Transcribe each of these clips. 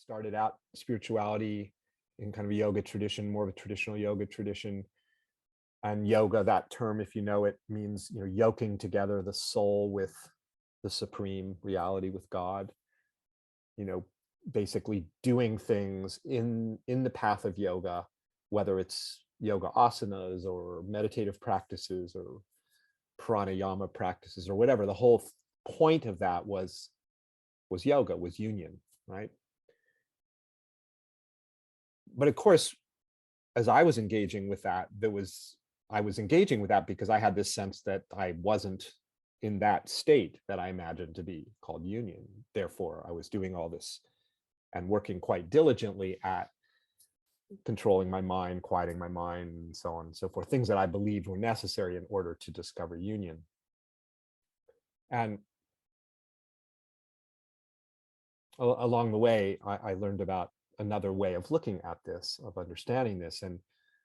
started out spirituality in kind of a yoga tradition, more of a traditional yoga tradition. And yoga, that term, if you know it, means, yoking together the soul with the supreme reality, with God. Basically doing things in the path of yoga, whether it's yoga asanas or meditative practices or pranayama practices or whatever. The whole point of that was yoga, was union, right? But of course, as I was engaging with that, I was engaging with that because I had this sense that I wasn't in that state that I imagined to be called union. Therefore, I was doing all this and working quite diligently at controlling my mind, quieting my mind, and so on and so forth, things that I believed were necessary in order to discover union. And along the way, I learned about another way of looking at this, of understanding this, and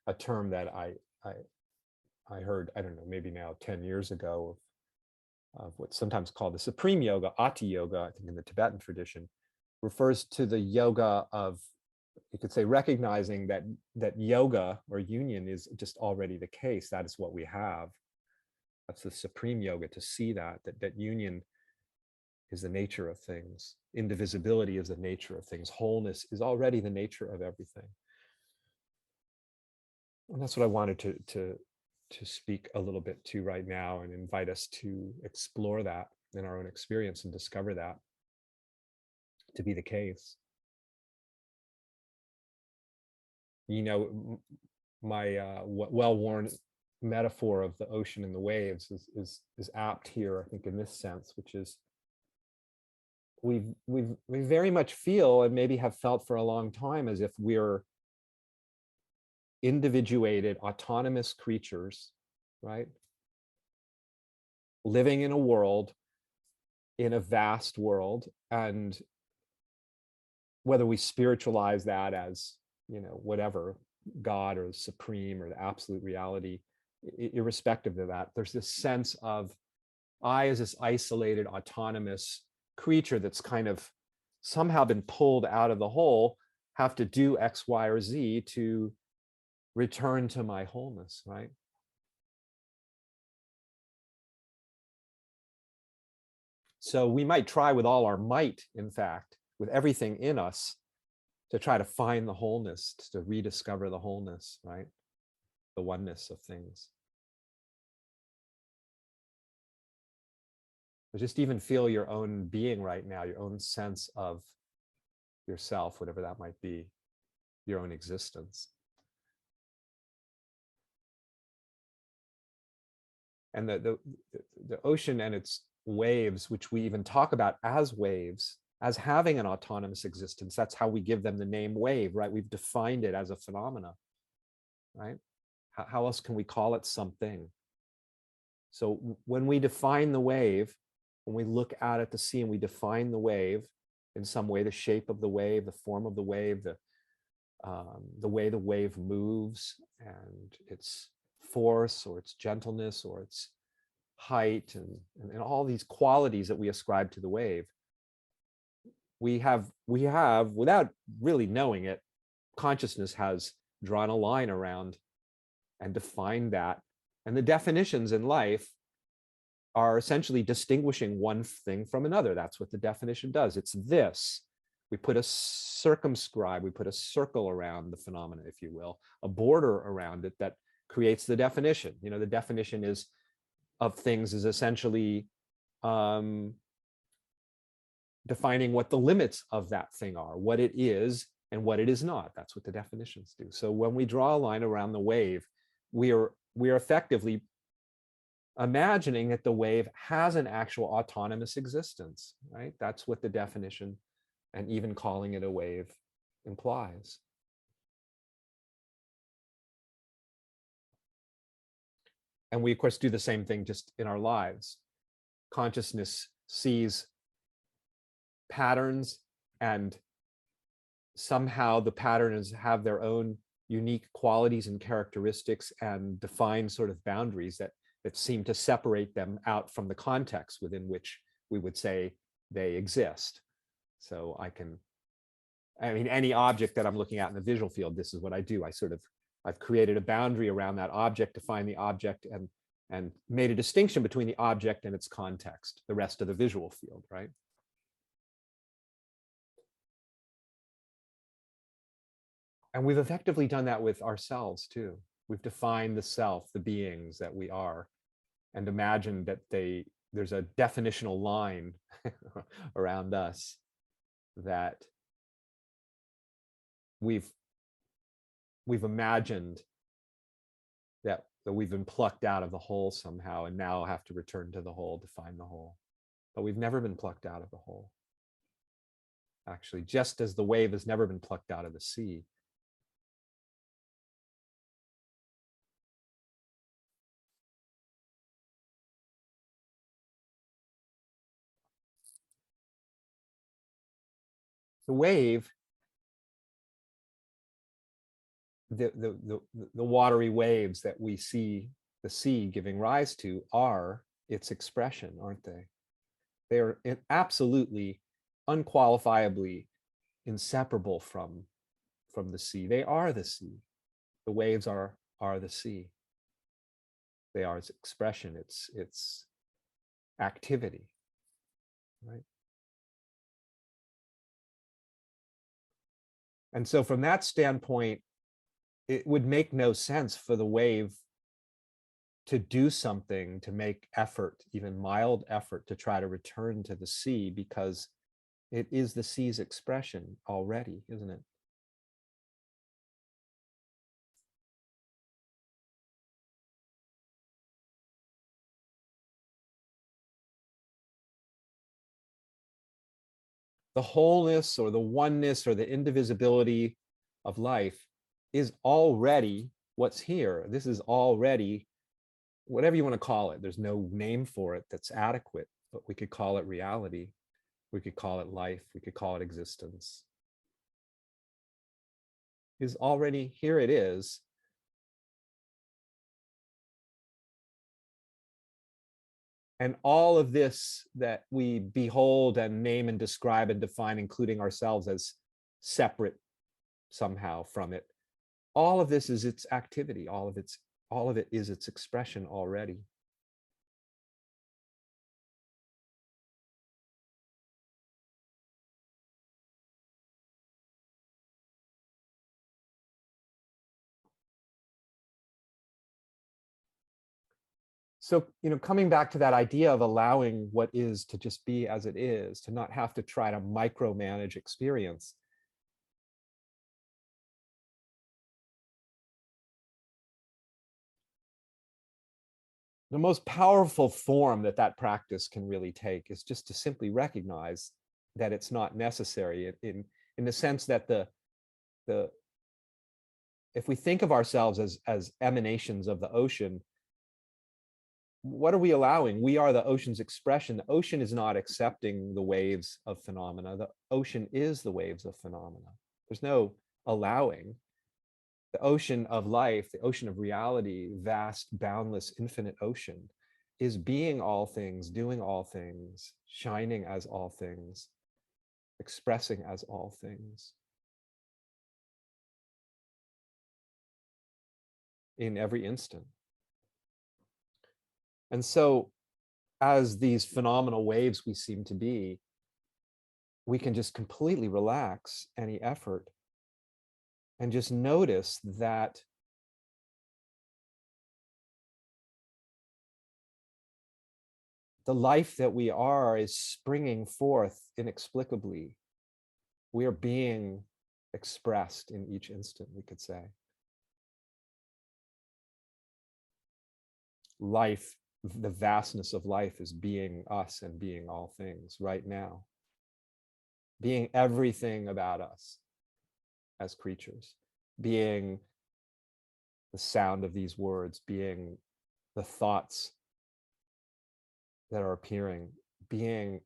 a term that I heard, I don't know, maybe now 10 years ago, of what's sometimes called the supreme yoga, Ati yoga, I think in the Tibetan tradition, refers to the yoga of, you could say, recognizing that yoga or union is just already the case. That is what we have. That's the supreme yoga, to see that union is the nature of things. Indivisibility is the nature of things. Wholeness is already the nature of everything. And that's what I wanted to speak a little bit to right now, and invite us to explore that in our own experience and discover that to be the case. My well-worn metaphor of the ocean and the waves is apt here, I think, in this sense, which is we very much feel, and maybe have felt for a long time, as if we're individuated, autonomous creatures, right? Living in a world, in a vast world, and whether we spiritualize that as, whatever, God or the supreme or the absolute reality, irrespective of that, there's this sense of I, as this isolated, autonomous creature that's kind of somehow been pulled out of the whole, have to do X, Y, or Z to return to my wholeness, right? So we might try with all our might, in fact, with everything in us, to try to find the wholeness, to rediscover the wholeness, right? The oneness of things. But just even feel your own being right now, your own sense of yourself, whatever that might be, your own existence. And the ocean and its waves, which we even talk about as waves, as having an autonomous existence, that's how we give them the name wave, right? We've defined it as a phenomena, right? How else can we call it something? So when we define the wave, when we look out at the sea and we define the wave in some way, the shape of the wave, the form of the wave, the way the wave moves, and its force or its gentleness or its height, and all these qualities that we ascribe to the wave, we have, without really knowing it, consciousness has drawn a line around and defined that. And the definitions in life are essentially distinguishing one thing from another. That's what the definition does. It's this. We put a circumscribe, we put a circle around the phenomena, if you will, a border around it that creates the definition. The definition is of things is essentially defining what the limits of that thing are, what it is and what it is not. That's what the definitions do. So when we draw a line around the wave, we are effectively imagining that the wave has an actual autonomous existence, right? That's what the definition, and even calling it a wave, implies. And we, of course, do the same thing just in our lives. Consciousness sees patterns, and somehow the patterns have their own unique qualities and characteristics and define sort of boundaries that seem to separate them out from the context within which we would say they exist. So I mean, any object that I'm looking at in the visual field, this is what I do. I've created a boundary around that object, defined the object, and made a distinction between the object and its context, the rest of the visual field, right? And we've effectively done that with ourselves too. We've defined the self, the beings that we are, and imagined that there's a definitional line around us that we've imagined that we've been plucked out of the whole somehow and now have to return to the whole to find the whole. But we've never been plucked out of the whole. Actually, just as the wave has never been plucked out of the sea. The wave, the watery waves that we see the sea giving rise to are its expression, aren't they? They're absolutely, unqualifiably inseparable from the sea. They are the sea. The waves are the sea. They are its expression, its activity, right? And so from that standpoint, it would make no sense for the wave to do something, to make effort, even mild effort, to try to return to the sea, because it is the sea's expression already, isn't it? The wholeness or the oneness or the indivisibility of life is already what's here. This is already, whatever you want to call it. There's no name for it that's adequate, but we could call it reality. We could call it life. We could call it existence. Is already here. It is. And all of this that we behold and name and describe and define, including ourselves as separate somehow from it, all of this is its activity. All of it is its expression already. So, coming back to that idea of allowing what is to just be as it is, to not have to try to micromanage experience. The most powerful form that practice can really take is just to simply recognize that it's not necessary, in the sense that the if we think of ourselves as emanations of the ocean, what are we allowing? We are the ocean's expression. The ocean is not accepting the waves of phenomena. The ocean is the waves of phenomena. There's no allowing. The ocean of life, the ocean of reality, vast, boundless, infinite ocean, is being all things, doing all things, shining as all things, expressing as all things, in every instant. And so, as these phenomenal waves we seem to be, we can just completely relax any effort and just notice that the life that we are is springing forth inexplicably. We are being expressed in each instant, we could say. Life, the vastness of life, is being us and being all things right now, being everything about us as creatures, being the sound of these words, being the thoughts that are appearing, being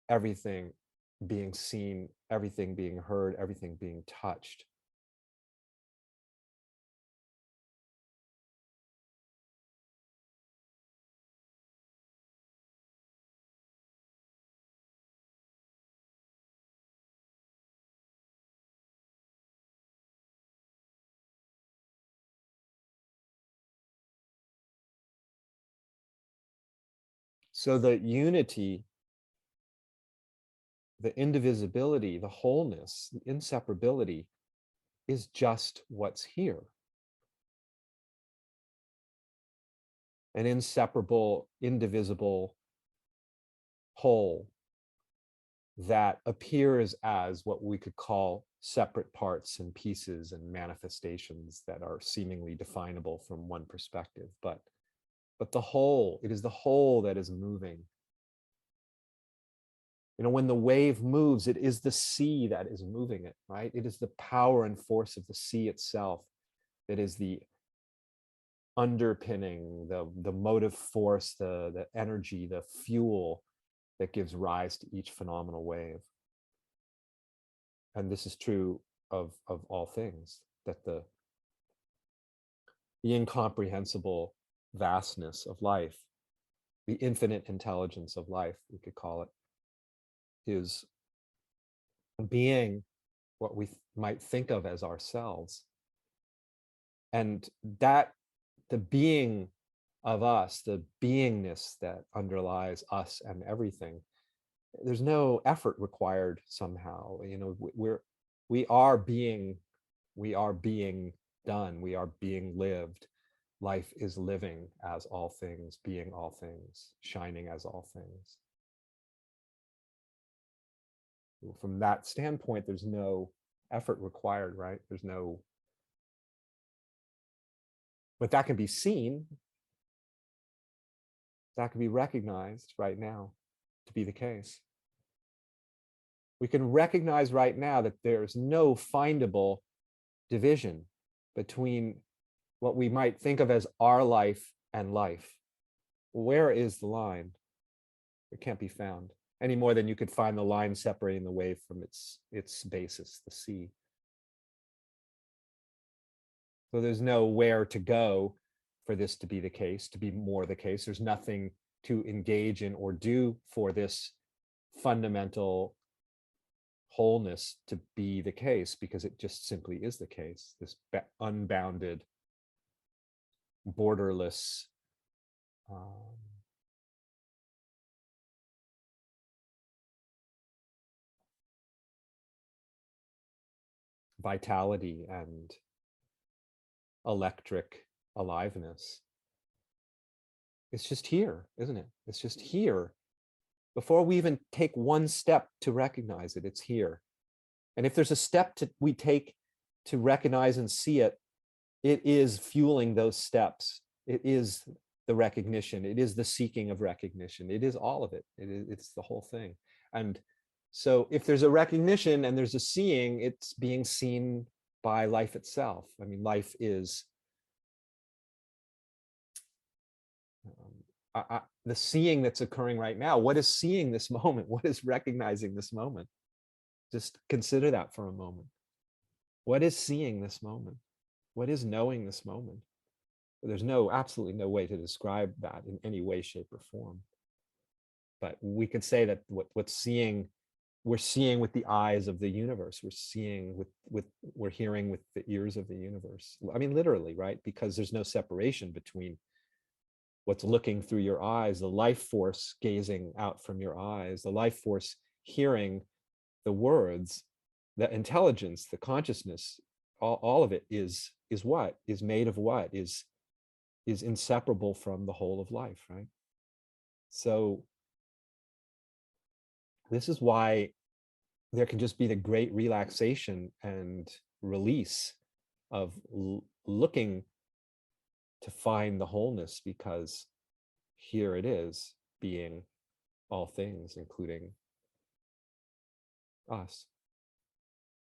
everything being seen, everything being heard, everything being touched. So the unity, the indivisibility, the wholeness, the inseparability is just what's here. An inseparable, indivisible whole that appears as what we could call separate parts and pieces and manifestations that are seemingly definable from one perspective. But the whole, it is the whole that is moving. You know, when the wave moves, it is the sea that is moving it, right? It is the power and force of the sea itself that is the underpinning, the motive force, the energy, the fuel that gives rise to each phenomenal wave. And this is true of all things, that the incomprehensible vastness of life, the infinite intelligence of life, we could call it, is being what we might think of as ourselves. And that the being of us, the beingness that underlies us and everything, there's no effort required somehow. You know, we are being done, we are being lived. Life is living as all things, being all things, shining as all things. From that standpoint, there's no effort required, right? There's no, but that can be seen, that can be recognized right now to be the case. We can recognize right now that there's no findable division between what we might think of as our life and life. Where is the line? It can't be found any more than you could find the line separating the wave from its basis, the sea. So there's nowhere to go for this to be the case, to be more the case. There's nothing to engage in or do for this fundamental wholeness to be the case, because it just simply is the case. This unbounded, borderless, vitality and electric aliveness. It's just here, isn't it? It's just here. Before we even take one step to recognize it, it's here. And if there's a step we take to recognize and see it, it is fueling those steps. It is the recognition. It is the seeking of recognition. It is all of it. It's the whole thing. And so if there's a recognition and there's a seeing, it's being seen by life itself. I mean, life is the seeing that's occurring right now. What is seeing this moment? What is recognizing this moment? Just consider that for a moment. What is seeing this moment? What is knowing this moment? There's absolutely no way to describe that in any way, shape, or form. But we could say that what's seeing, we're seeing with the eyes of the universe. We're seeing we're hearing with the ears of the universe. I mean, literally, right? Because there's no separation between what's looking through your eyes, the life force gazing out from your eyes, the life force hearing the words, the intelligence, the consciousness, all of it is what? Is made of what? Is inseparable from the whole of life, right? So this is why there can just be the great relaxation and release of looking to find the wholeness, because here it is, being all things, including us.